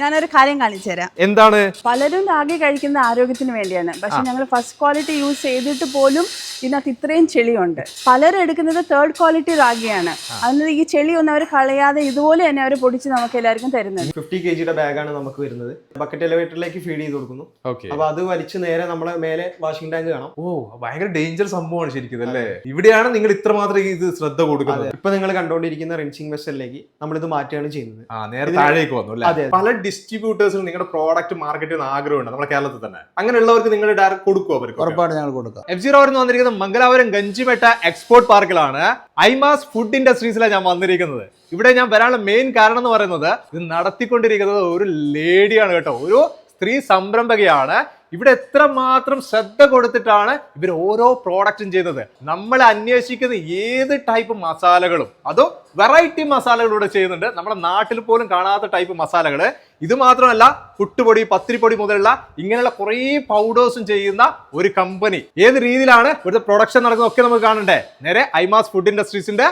ഞാനൊരു കാര്യം കാണിച്ചു തരാം. എന്താണ്? പലരും റാഗി കഴിക്കുന്ന ആരോഗ്യത്തിന് വേണ്ടിയാണ്. പക്ഷെ ഞങ്ങൾ ഫസ്റ്റ് ക്വാളിറ്റി യൂസ് ചെയ്തിട്ട് പോലും ഇതിനകത്ത് ഇത്രയും ചെളിയുണ്ട്. പലരും എടുക്കുന്നത് തേർഡ് ക്വാളിറ്റി റാഗിയാണ്. അതിന് ഈ ചെളി ഒന്നും അവർ കളയാതെ ഇതുപോലെ തന്നെ അവർ പൊടിച്ച് നമുക്ക് എല്ലാവർക്കും തരുന്നത്. 50 kg ബാഗാണ് നമുക്ക് വരുന്നത്. ബക്കറ്റ് എലിവേറ്ററിലേക്ക് ഫീഡ് ചെയ്ത് കൊടുക്കുന്നു. അപ്പൊ അത് വലിച്ച് നേരെ നമ്മളെ മേലെ വാഷിംഗ് ടാങ്ക് കാണാം. ഓ, ഭയങ്കര ഡേഞ്ചർ സംഭവമാണ് ശരിക്കും അല്ലേ? ഇവിടെയാണ് നിങ്ങൾ ഇത്രമാത്രം ഇത് ശ്രദ്ധ കൊടുക്കുന്നത്. ഇപ്പൊ നിങ്ങൾ കണ്ടുകൊണ്ടിരിക്കുന്ന റിൻസിംഗ് വെസലിലേക്ക് നമ്മൾ ഇത് മാറ്റുകയാണ് ചെയ്യുന്നത്. നേരെ താഴേക്ക് വന്നു അല്ലേ? പല ഡിസ്ട്രിബ്യൂട്ടേഴ്സിനും നിങ്ങളുടെ പ്രോഡക്റ്റ് മാർക്കറ്റ് ചെയ്യുന്ന ആഗ്രഹമുണ്ട് നമ്മുടെ കേരളത്തിൽ തന്നെ. അങ്ങനെയുള്ളവർക്ക് നിങ്ങൾ ഡയറക്റ്റ് കൊടുക്കും? അവർക്ക് ഉറപ്പാണ് ഞങ്ങൾ കൊടുക്കാം. F0 വന്നിരിക്കുന്നത് മംഗലാപുരം ഗഞ്ചിമേട്ട എക്സ്പോർട്ട് പാർക്കിലാണ്. ഐമാസ് ഫുഡ് ഇൻഡസ്ട്രീസിലാണ് ഞാൻ വന്നിരിക്കുന്നത്. ഇവിടെ ഞാൻ വരാനുള്ള മെയിൻ കാരണം എന്ന് പറയുന്നത് ഇത് നടത്തിക്കൊണ്ടിരിക്കുന്നത് ഒരു ലേഡിയാണ് കേട്ടോ, ഒരു സ്ത്രീ സംരംഭകയാണ്. ഇവിടെ എത്രമാത്രം ശ്രദ്ധ കൊടുത്തിട്ടാണ് ഇവർ ഓരോ പ്രോഡക്റ്റും ചെയ്യുന്നത്. നമ്മൾ അന്വേഷിക്കുന്ന ഏത് ടൈപ്പ് മസാലകളും, അതോ വെറൈറ്റി മസാലകൾ ഇവിടെ ചെയ്യുന്നുണ്ട്. നമ്മുടെ നാട്ടിൽ പോലും കാണാത്ത ടൈപ്പ് മസാലകൾ. ഇത് മാത്രമല്ല, പുട്ടുപൊടി, പത്തിരിപ്പൊടി മുതലുള്ള ഇങ്ങനെയുള്ള കുറേ പൗഡേഴ്സും ചെയ്യുന്ന ഒരു കമ്പനി. ഏത് രീതിയിലാണ് ഇവിടുത്തെ പ്രൊഡക്ഷൻ നടക്കുന്നതൊക്കെ നമുക്ക് കാണണ്ടേ? നേരെ ഐമാസ് ഫുഡ് ഇൻഡസ്ട്രീസിന്റെ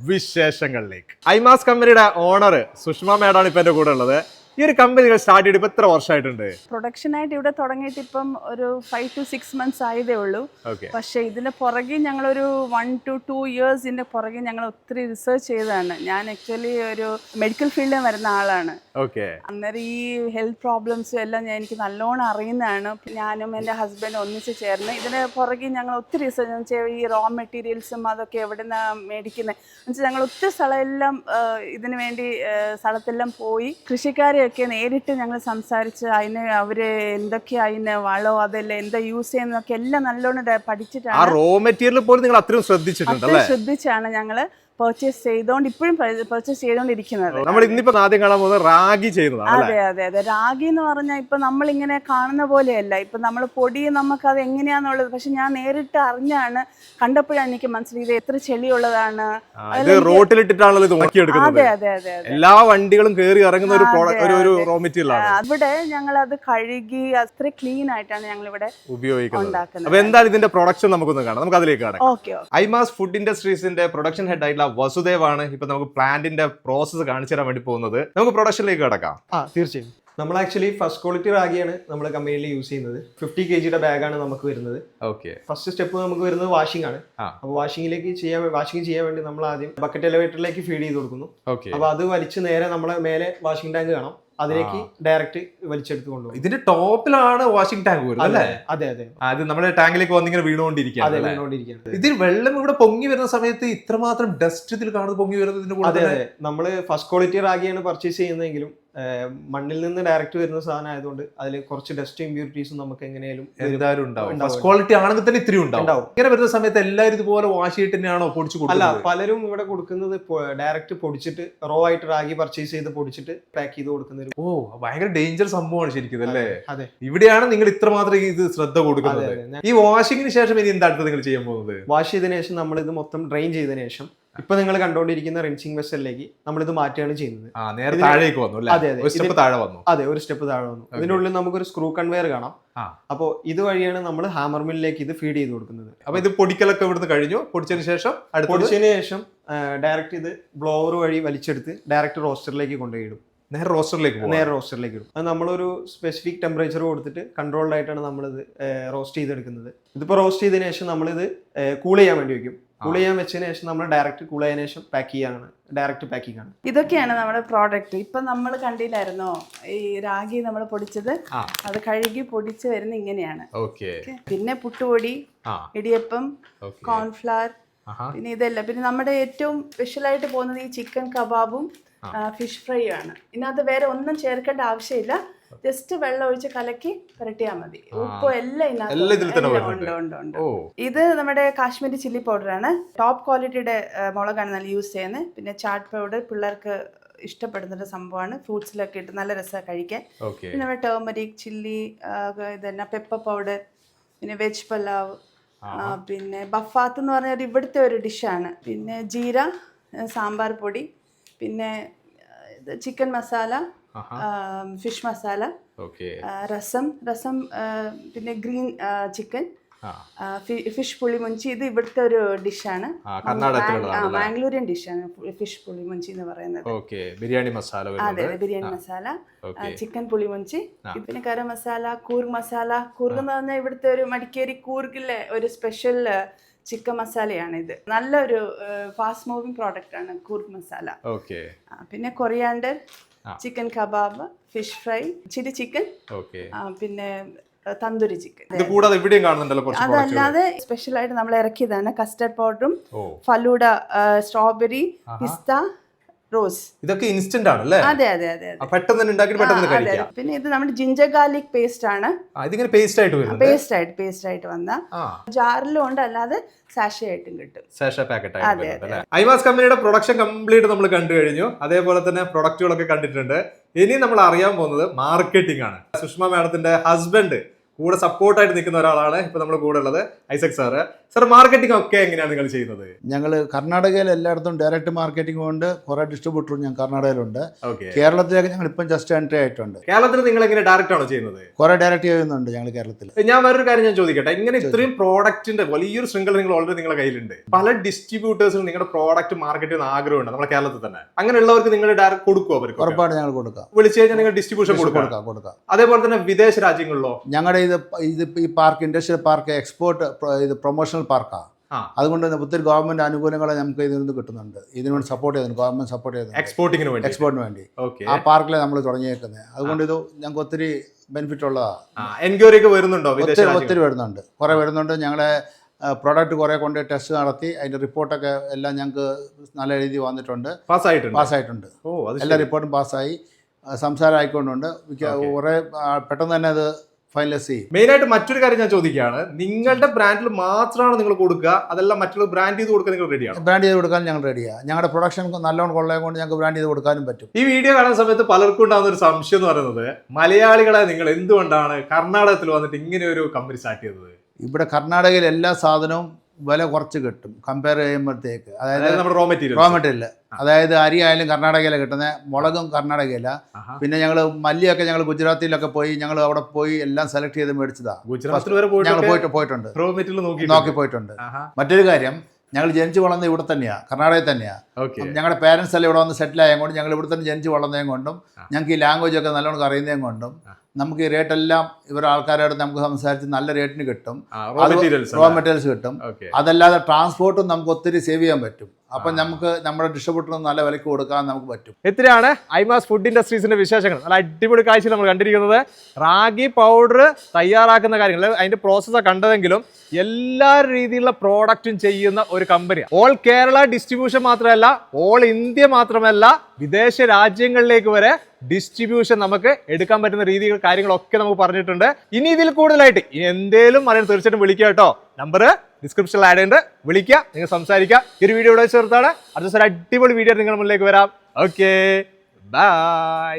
വിശേഷങ്ങളിലേക്ക്. ഐമാസ് കമ്പനിയുടെ ഓണർ സുഷമ മേഡാണ് ഇപ്പൊ എന്റെ കൂടെ ഉള്ളത്. ഈ ഒരു കമ്പനി സ്റ്റാർട്ട് ചെയ്തിട്ട് ഇപ്പൊ എത്ര വർഷമായിട്ടുണ്ട്? പ്രൊഡക്ഷനായിട്ട് ഇവിടെ തുടങ്ങിയിട്ട് ഇപ്പം ഒരു 5 to 6 months ആയതേ ഉള്ളൂ. പക്ഷേ ഇതിന്റെ പുറകെ ഞങ്ങളൊരു 1 to 2 years ഇതിന്റെ പുറകെ ഞങ്ങൾ ഒത്തിരി റിസർച്ച് ചെയ്തതാണ്. ഞാൻ ആക്ച്വലി ഒരു മെഡിക്കൽ ഫീൽഡിൽ വരുന്ന ആളാണ്. അന്നേരം ഈ ഹെൽത്ത് പ്രോബ്ലംസും എല്ലാം എനിക്ക് നല്ലോണം അറിയുന്നതാണ്. ഞാനും എൻ്റെ ഹസ്ബൻഡും ഒന്നിച്ച് ചേർന്ന് ഇതിന് പുറകെ ഞങ്ങൾ ഒത്തിരി റിസർച്ച്, ഈ റോ മെറ്റീരിയൽസും അതൊക്കെ എവിടെ നിന്നാണ് മേടിക്കുന്നത് എന്നുവെച്ചാൽ ഞങ്ങൾ ഒത്തിരി സ്ഥലമെല്ലാം ഇതിനു വേണ്ടി സ്ഥലത്തെല്ലാം പോയി കൃഷിക്കാരെ ഒക്കെ നേരിട്ട് ഞങ്ങൾ സംസാരിച്ച് അതിന് അവര് എന്തൊക്കെയാ അതിന് വളോ അതെല്ലാം എന്താ യൂസ് ചെയ്യുന്നതൊക്കെ എല്ലാം നല്ലോണം പഠിച്ചിട്ടാണ്. റോ മെറ്റീരിയൽ പോലും നിങ്ങൾ അത്രയും ശ്രദ്ധിച്ചാണ് ഞങ്ങള് പർച്ചേസ് ചെയ്തോണ്ട് ഇപ്പോഴും പർച്ചേസ് ചെയ്തോണ്ടിരിക്കുന്നത്. നമ്മൾ ഇന്നിപ്പോ ആദ്യം കാണാൻ പോകുന്നത് റാഗി ചെയ്യുന്നതാണ്. അതെ. റാഗി എന്ന് പറഞ്ഞാൽ ഇപ്പൊ നമ്മളിങ്ങനെ കാണുന്ന പോലെയല്ല. ഇപ്പൊ നമ്മൾ പൊടി നമുക്കത് എങ്ങനെയാന്നുള്ളത് പക്ഷെ ഞാൻ നേരിട്ട് അറിഞ്ഞാണ്, കണ്ടപ്പോഴാണ് എനിക്ക് മനസ്സിലായി ഇത് എത്ര ചെളിയുള്ളതാണ്. റോട്ടിലിട്ടിട്ടാണല്ലോ ഇത് ഉണക്കിയെടുക്കുന്നത്. അതെ. എല്ലാ വണ്ടികളും കയറി ഇറങ്ങുന്ന ഒരു റോ മെറ്റീരിയൽ ആണ്. അവിടെ ഞങ്ങൾ അത് കഴുകി അത്ര ക്ലീൻ ആയിട്ടാണ് ഞങ്ങൾ ഇവിടെ ഉപയോഗിക്കുന്നത്. അപ്പൊ എന്താണ് ഇതിന്റെ പ്രൊഡക്ഷൻ നമുക്കൊന്ന് കാണാം. നമുക്ക് അതിലേക്ക് കാണാം. ഓക്കെ. ഐമാസ് ഫുഡ് ഇൻഡസ്ട്രീസിന്റെ പ്രൊഡക്ഷൻ ഹെഡ് ആയിട്ടുള്ള വസുദേവാണ് ഇപ്പൊ നമുക്ക് പ്ലാന്റിന്റെ പ്രോസസ് കാണിച്ചു തരാൻ വേണ്ടി പോകുന്നത്. നമുക്ക് പ്രൊഡക്ഷനിലേക്ക് കിടക്കാം. തീർച്ചയായും. നമ്മൾ ആക്ച്വലി ഫസ്റ്റ് ക്വാളിറ്റി റാഗിയാണ് നമ്മൾ കമ്പനിയിൽ യൂസ് ചെയ്യുന്നത്. 50 kg ബാഗാണ് നമുക്ക് വരുന്നത്. ഫസ്റ്റ് സ്റ്റെപ്പ് നമുക്ക് വരുന്നത് വാഷിംഗ് ആണ്. അപ്പൊ വാഷിംഗ് ചെയ്യാൻ വേണ്ടി നമ്മൾ ആദ്യം ബക്കറ്റ് എലിവേറ്ററിലേക്ക് ഫീഡ് ചെയ്ത് കൊടുക്കുന്നു. അപ്പൊ അത് വലിച്ച് നേരെ നമ്മളെ മേലെ വാഷിംഗ് ടാങ്ക് കാണാം. അതിലേക്ക് ഡയറക്റ്റ് വലിച്ചെടുത്ത് കൊണ്ടുപോകും. ഇതിന്റെ ടോപ്പിലാണ് വാഷിംഗ് ടാങ്ക് വരുന്നത് അല്ലേ? അതെ. അത് നമ്മുടെ ടാങ്കിലേക്ക് വന്നിങ്ങനെ വീണുകൊണ്ടിരിക്കുകയാണ്. ഇതിൽ വെള്ളം ഇവിടെ പൊങ്ങി വരുന്ന സമയത്ത് ഇത്രമാത്രം ഡസ്റ്റ് ഇതിൽ കാണുന്നത് പൊങ്ങി വരുന്നതിന് കൂടെ. അതെ. നമ്മള് ഫസ്റ്റ് ക്വാളിറ്റി റാഗിയാണ് പർച്ചേസ് ചെയ്യുന്നതെങ്കിലും മണ്ണിൽ നിന്ന് ഡയറക്റ്റ് വരുന്ന സാധനം ആയതുകൊണ്ട് അതിൽ കുറച്ച് ഡസ്റ്റ് ഇമ്പ്യൂരിറ്റീസും നമുക്ക് എങ്ങനെയാലും എന്തായാലും ഉണ്ടാവും. ഫസ്റ്റ് ക്വാളിറ്റി ആണെങ്കിൽ തന്നെ ഇത്രയും ഉണ്ടാവും. ഇങ്ങനെ വരുന്ന സമയത്ത് എല്ലാവരും ഇതുപോലെ വാഷ് ചെയ്തിട്ട് തന്നെയാണോ പൊടിച്ചു കൊടുക്കുന്നത്? അല്ല, പലരും ഇവിടെ കൊടുക്കുന്നത് ഡയറക്റ്റ് പൊടിച്ചിട്ട് റോ ആയിട്ട് റാഗി പർച്ചേസ് ചെയ്ത് പൊടിച്ചിട്ട് പാക്ക് ചെയ്ത് കൊടുക്കുന്നത്. ഓ, ഭയങ്കര ഡേഞ്ചർ സംഭവമാണ് ശരിക്കും അല്ലേ? അതെ. ഇവിടെയാണ് നിങ്ങൾ ഇത്രമാത്രം ഇത് ശ്രദ്ധ കൊടുക്കുന്നത്. ഈ വാഷിങ്ങിന് ശേഷം ഇനി എന്താ അടുത്ത് നിങ്ങൾ ചെയ്യാൻ പോകുന്നത്? വാഷ് ചെയ്തതിനു ശേഷം നമ്മൾ ഇത് മൊത്തം ഡ്രെയിൻ ചെയ്തതിനു ശേഷം ഇപ്പൊ നിങ്ങൾ കണ്ടുകൊണ്ടിരിക്കുന്ന റിൻസിംഗ് വെസലിലേക്ക് നമ്മൾ ഇത് മാറ്റുകയാണ് ചെയ്യുന്നത്. നേരെ താഴേക്ക് വന്നു. അതെ, ഒരു സ്റ്റെപ്പ് താഴെ വന്നു. ഇതിനുള്ളിൽ നമുക്കൊരു സ്ക്രൂ കൺവെയർ കാണാം. അപ്പോൾ ഇതുവഴിയാണ് നമ്മൾ ഹാമർ മില്ലിലേക്ക് ഇത് ഫീഡ് ചെയ്ത് കൊടുക്കുന്നത്. അപ്പൊ ഇത് പൊടിക്കലൊക്കെ ഇവിടുന്ന് കഴിഞ്ഞു. പൊടിച്ചതിന് ശേഷം ഡയറക്റ്റ് ഇത് ബ്ലോവർ വഴി വലിച്ചെടുത്ത് ഡയറക്റ്റ് റോസ്റ്ററിലേക്ക് കൊണ്ടുപോയിടും. നേരെ റോസ്റ്ററിലേക്ക് ഇടും. അത് നമ്മളൊരു സ്പെസിഫിക് ടെമ്പറേച്ചർ കൊടുത്തിട്ട് കൺട്രോൾഡ് ആയിട്ടാണ് നമ്മളിത് റോസ്റ്റ് ചെയ്തെടുക്കുന്നത്. ഇതിപ്പോൾ റോസ്റ്റ് ചെയ്തതിനു ശേഷം നമ്മളിത് കൂൾ ചെയ്യാൻ വേണ്ടി വെക്കും. കൂൾ ചെയ്യാൻ വെച്ചതിന് ശേഷം നമ്മൾ ഡയറക്റ്റ് കൂൾ ചെയ്യാൻ ശേഷം ഡയറക്റ്റ് പാക്കിംഗ് ആണ്. ഇതൊക്കെയാണ് നമ്മുടെ പ്രോഡക്റ്റ്. ഇപ്പൊ നമ്മൾ കണ്ടില്ലായിരുന്നോ ഈ റാഗി നമ്മൾ പൊടിച്ചത്? അത് കഴുകി പൊടിച്ച് വരുന്ന ഇങ്ങനെയാണ്. പിന്നെ പുട്ടുപൊടി, ഇടിയപ്പം, കോൺഫ്ലവർ, പിന്നെ ഇതെല്ലാം. പിന്നെ നമ്മുടെ ഏറ്റവും സ്പെഷ്യലായിട്ട് പോകുന്നത് ഈ ചിക്കൻ കബാബും ഫിഷ് ഫ്രൈ ആണ്. ഇതിനകത്ത് വേറെ ഒന്നും ചേർക്കേണ്ട ആവശ്യമില്ല. ജസ്റ്റ് വെള്ളം ഒഴിച്ച് കലക്കി പുരട്ടിയാൽ മതി. ഉപ്പ് എല്ലാം ഉണ്ട്. ഇത് നമ്മുടെ കാശ്മീരി ചില്ലി പൗഡറാണ്. ടോപ്പ് ക്വാളിറ്റിയുടെ മുളകാണ് നല്ല യൂസ് ചെയ്യുന്നത്. പിന്നെ ചാട്ട് പൗഡർ പിള്ളേർക്ക് ഇഷ്ടപ്പെടുന്ന സംഭവമാണ്. ഫ്രൂട്ട്സിലൊക്കെ ഇട്ട് നല്ല രസമാണ് കഴിക്കാൻ. പിന്നെ നമ്മുടെ ടേമറിക്, ചില്ലി, ഇതന്നെ പെപ്പർ പൗഡർ, പിന്നെ വെജ് പലാവ്, പിന്നെ ബഫാത്ത് എന്ന് പറഞ്ഞാൽ ഇവിടുത്തെ ഒരു ഡിഷാണ്. പിന്നെ ജീര, സാമ്പാർ പൊടി, പിന്നെ ചിക്കൻ മസാല, ഫിഷ് മസാല, രസം, പിന്നെ ഗ്രീൻ ചിക്കൻ, ഫിഷ് പുളിമുഞ്ചി ഇത് ഇവിടുത്തെ ഒരു ഡിഷാണ്, മാംഗ്ലൂരിയൻ ഡിഷാണ് ഫിഷ് പുളിമുഞ്ചി എന്ന് പറയുന്നത്. ബിരിയാണി മസാല, അതെ ബിരിയാണി മസാല, ചിക്കൻ പുളിമുഞ്ചി, പിന്നെ ഗരം മസാല, കൂർഗ് മസാല. കൂർഗ് എന്ന് പറഞ്ഞാൽ ഇവിടുത്തെ ഒരു മടിക്കേരി കൂർഗിലെ ഒരു സ്പെഷ്യൽ ചിക്കൻ മസാലയാണ് ഇത്. നല്ലൊരു ഫാസ്റ്റ് മൂവിങ് പ്രോഡക്റ്റ് ആണ് കൂർഗ് മസാല. പിന്നെ coriander, chicken kebab, fish fry, chilli chicken, പിന്നെ തന്തൂരി ചിക്കൻ. അതല്ലാതെ സ്പെഷ്യൽ ആയിട്ട് നമ്മൾ ഇറക്കിയതാണ് കസ്റ്റർഡ് പൗഡറും ഫലൂഡ, സ്ട്രോബെറി, പിസ്ത, റോസ്. ഇതൊക്കെ ഇൻസ്റ്റന്റ് ആണ് അല്ലേ? അതെ അതെ അതെ പെട്ടെന്ന് ഉണ്ടാക്കിയിട്ട് പെട്ടെന്ന് കഴിക്കാം. പിന്നെ ഇത് നമ്മുടെ ജിഞ്ചർ ഗാർലിക് പേസ്റ്റ് ആണ്. ഇതിങ്ങനെ പേസ്റ്റ് ആയിട്ട് വരും, പേസ്റ്റ് ആയിട്ട് വന്ന ജാറിലും ഉണ്ട്, അല്ലാതെ സാഷേ ആയിട്ടും കിട്ടും. സാഷേ പാക്കറ്റ് ആയിട്ട്. ഐമാസ് കമ്പനിയുടെ പ്രൊഡക്ഷൻ കംപ്ലീറ്റ് നമ്മൾ കണ്ടു കഴിഞ്ഞു. അതേപോലെ തന്നെ പ്രൊഡക്റ്റുകളൊക്കെ കണ്ടിട്ടുണ്ട്. ഇനി നമ്മൾ അറിയാൻ പോകുന്നത് മാർക്കറ്റിംഗ് ആണ്. സുഷമ മാഡത്തിന്റെ ഹസ്ബൻഡ് കൂടെ സപ്പോർട്ടായിട്ട് നിൽക്കുന്ന ഒരാളാണ് ഇപ്പൊ നമ്മൾ കൂടെ ഉള്ളത്, ഐസക് സാറ്. സാർ, മാർക്കറ്റിംഗ് ഒക്കെ എങ്ങനെയാണ് നിങ്ങൾ ചെയ്യുന്നത്? ഞങ്ങൾ കർണാടകയിൽ എല്ലായിടത്തും ഡയറക്റ്റ് മാർക്കറ്റിംഗ് ഉണ്ട്, കുറെ ഡിസ്ട്രിബ്യൂട്ടറും ഞാൻ കർണാടകയിലുണ്ട്. കേരളത്തിലേക്ക് ഞങ്ങൾ ഇപ്പം ജസ്റ്റ് എൻട്രി ആയിട്ടുണ്ട്. കേരളത്തിൽ നിങ്ങൾ എങ്ങനെ ഡയറക്റ്റ് ആണോ ചെയ്യുന്നത്? കുറെ ഡയറക്റ്റ് ചെയ്യുന്നുണ്ട് ഞങ്ങൾ കേരളത്തിൽ. ഞാൻ വേറൊരു കാര്യം ഞാൻ ചോദിക്കട്ടെ, ഇങ്ങനെ ഇത്രയും പ്രോഡക്റ്റിന്റെ വലിയൊരു ശൃംഖല നിങ്ങൾ ഓൾറെഡി നിങ്ങളുടെ കയ്യിലുണ്ട്. പല ഡിസ്ട്രിബ്യൂട്ടേഴ്സിനും നിങ്ങളുടെ പ്രോഡക്റ്റ് മാർക്കറ്റ് ചെയ്യുന്ന ആഗ്രഹമുണ്ട് നമ്മുടെ കേരളത്തിൽ തന്നെ. അങ്ങനെയുള്ളവർക്ക് നിങ്ങൾ ഡയറക്റ്റ് കൊടുക്കും? അവർക്ക് ഉറപ്പാണ് ഞങ്ങൾ കൊടുക്കാം. വിളിച്ചു കഴിഞ്ഞാൽ നിങ്ങൾ ഡിസ്ട്രിബ്യൂഷൻ കൊടുക്കാം. അതേപോലെ തന്നെ വിദേശ രാജ്യങ്ങളിലോ? ഞങ്ങളുടെ ഇത് ഈ പാർക്ക് ഇൻഡസ്ട്രിയൽ പാർക്ക് എക്സ്പോർട്ട് ഇത് പ്രൊമോഷണൽ പാർക്കാണ്. അതുകൊണ്ട് ഒത്തിരി ഗവൺമെന്റ് ആനുകൂല്യങ്ങൾ നമുക്ക് ഇതിൽ നിന്ന് കിട്ടുന്നുണ്ട്. ഇതിനുവേണ്ടി സപ്പോർട്ട് ചെയ്യുന്നുണ്ട്, ഗവൺമെന്റ് സപ്പോർട്ട് ചെയ്യുന്നുണ്ട് എക്സ്പോർട്ടിന് വേണ്ടി. ആ പാർക്കിൽ നമ്മൾ തുടങ്ങിയേക്കുന്നത്. അതുകൊണ്ട് ഇത് ഞങ്ങൾക്ക് ഒത്തിരി ബെനിഫിറ്റ് ഉള്ളതാണ്. എൻക്വയറി ഒക്കെ വരുന്നുണ്ടോ? ഒത്തിരി വരുന്നുണ്ട്, കുറെ വരുന്നുണ്ട്. ഞങ്ങളെ പ്രോഡക്റ്റ് കുറെ കൊണ്ട് ടെസ്റ്റ് നടത്തി അതിന്റെ റിപ്പോർട്ടൊക്കെ എല്ലാം ഞങ്ങൾക്ക് നല്ല രീതിയിൽ വന്നിട്ടുണ്ട്, പാസ്സായിട്ടുണ്ട്. എല്ലാ റിപ്പോർട്ടും പാസ്സായി, സംസാരം ആയിക്കൊണ്ടുണ്ട്. കുറെ പെട്ടെന്ന് തന്നെ അത് ഫൈനലൈസ് ചെയ്യും. മെയിൻ ആയിട്ട് മറ്റൊരു കാര്യം ഞാൻ ചോദിക്കുകയാണ്, നിങ്ങളുടെ ബ്രാൻഡിൽ മാത്രമാണ് നിങ്ങൾ കൊടുക്കുക, അതെല്ലാം മറ്റുള്ള ബ്രാൻഡ് ചെയ്ത് കൊടുക്കാൻ നിങ്ങൾ റെഡിയാണ്? ബ്രാൻഡ് ചെയ്ത് കൊടുക്കാൻ ഞങ്ങൾ റെഡിയാണ്. ഞങ്ങളുടെ പ്രൊഡക്ഷൻ നല്ലോണം കൊള്ളാൻ കൊണ്ട് ഞങ്ങൾക്ക് ബ്രാൻഡ് ചെയ്ത് കൊടുക്കാനും പറ്റും. ഈ വീഡിയോ കാണുന്ന സമയത്ത് പലർക്കും ഉണ്ടാകുന്ന ഒരു സംശയം എന്ന് പറയുന്നത്, മലയാളികളെ നിങ്ങൾ എന്തുകൊണ്ടാണ് കർണാടകത്തിൽ വന്നിട്ട് ഇങ്ങനെ ഒരു കമ്പനി സ്റ്റാർട്ട് ചെയ്തത്? ഇവിടെ കർണാടകയിൽ എല്ലാ സാധനവും വില കുറച്ച് കിട്ടും കമ്പയർ ചെയ്യുമ്പോഴത്തേക്ക്. അതായത് നമ്മുടെ റോ മെറ്റീരിയൽ, അതായത് അരി ആയാലും കർണാടകയിലാണ് കിട്ടുന്നത്, മുളകും കർണാടകയില. പിന്നെ ഞങ്ങൾ മല്ലിയൊക്കെ ഞങ്ങൾ ഗുജറാത്തിലൊക്കെ പോയി ഞങ്ങൾ അവിടെ പോയി എല്ലാം സെലക്ട് ചെയ്ത് മേടിച്ചതാണ്. ഞങ്ങൾ പോയിട്ടുണ്ട്, നോക്കി പോയിട്ടുണ്ട്. മറ്റൊരു കാര്യം, ഞങ്ങൾ ജനിച്ചു വളർന്നത് ഇവിടെ തന്നെയാണ്, കർണാടകയിൽ തന്നെയാണ്. ഞങ്ങളുടെ പേരൻസ് എല്ലാം ഇവിടെ വന്ന് സെറ്റിൽ ആയത് കൊണ്ട് ഞങ്ങൾ ഇവിടെ തന്നെ ജനിച്ചു വളർന്നതും കൊണ്ടും ഞങ്ങൾക്ക് ഈ ലാംഗ്വേജ് ഒക്കെ നല്ലോണം അറിയുന്നതും കൊണ്ടും നമുക്ക് ഈ റേറ്റെല്ലാം ഇവരുടെ ആൾക്കാരോട് നമുക്ക് സംസാരിച്ച് നല്ല റേറ്റിന് കിട്ടും, റോ മെറ്റീരിയൽസ് കിട്ടും. അതല്ലാതെ ട്രാൻസ്പോർട്ടും നമുക്ക് ഒത്തിരി സേവ് ചെയ്യാൻ പറ്റും. അപ്പം നമുക്ക് നമ്മുടെ ഡിസ്ട്രിബ്യൂട്ടറിന് നല്ല വിലക്ക് കൊടുക്കാൻ നമുക്ക് പറ്റും. ഇത്രയാണ് ഐമാസ് ഫുഡ് ഇൻഡസ്ട്രീസിന്റെ വിശേഷങ്ങൾ. നല്ല അടിപൊളി കാഴ്ച നമ്മൾ കണ്ടിരിക്കുന്നത്. റാഗി പൗഡർ തയ്യാറാക്കുന്ന കാര്യങ്ങൾ, അതിന്റെ പ്രോസസ്സ് കണ്ടതെങ്കിലും എല്ലാ രീതിയിലുള്ള പ്രോഡക്റ്റും ചെയ്യുന്ന ഒരു കമ്പനി. ഓൾ കേരള ഡിസ്ട്രിബ്യൂഷൻ മാത്രമല്ല, ഓൾ ഇന്ത്യ മാത്രമല്ല, വിദേശ രാജ്യങ്ങളിലേക്ക് വരെ ഡിസ്ട്രിബ്യൂഷൻ നമുക്ക് എടുക്കാൻ പറ്റുന്ന രീതികൾ കാര്യങ്ങളൊക്കെ നമുക്ക് പറഞ്ഞിട്ടുണ്ട്. ഇനി ഇതിൽ കൂടുതലായിട്ട് എന്തേലും പറയാൻ തീർച്ചയായിട്ടും വിളിക്കുക കേട്ടോ. നമ്പർ ഡിസ്ക്രിപ്ഷനിൽ ആഡ് ചെയ്യുന്നുണ്ട്, വിളിക്കുക, നിങ്ങൾ സംസാരിക്കുക. ഈ ഒരു വീഡിയോ ഇവിടെ ചേർത്താണ്. അടുത്ത ദിവസം അടിപൊളി വീഡിയോ നിങ്ങളുടെ മുന്നിലേക്ക് വരാം. Okay, by.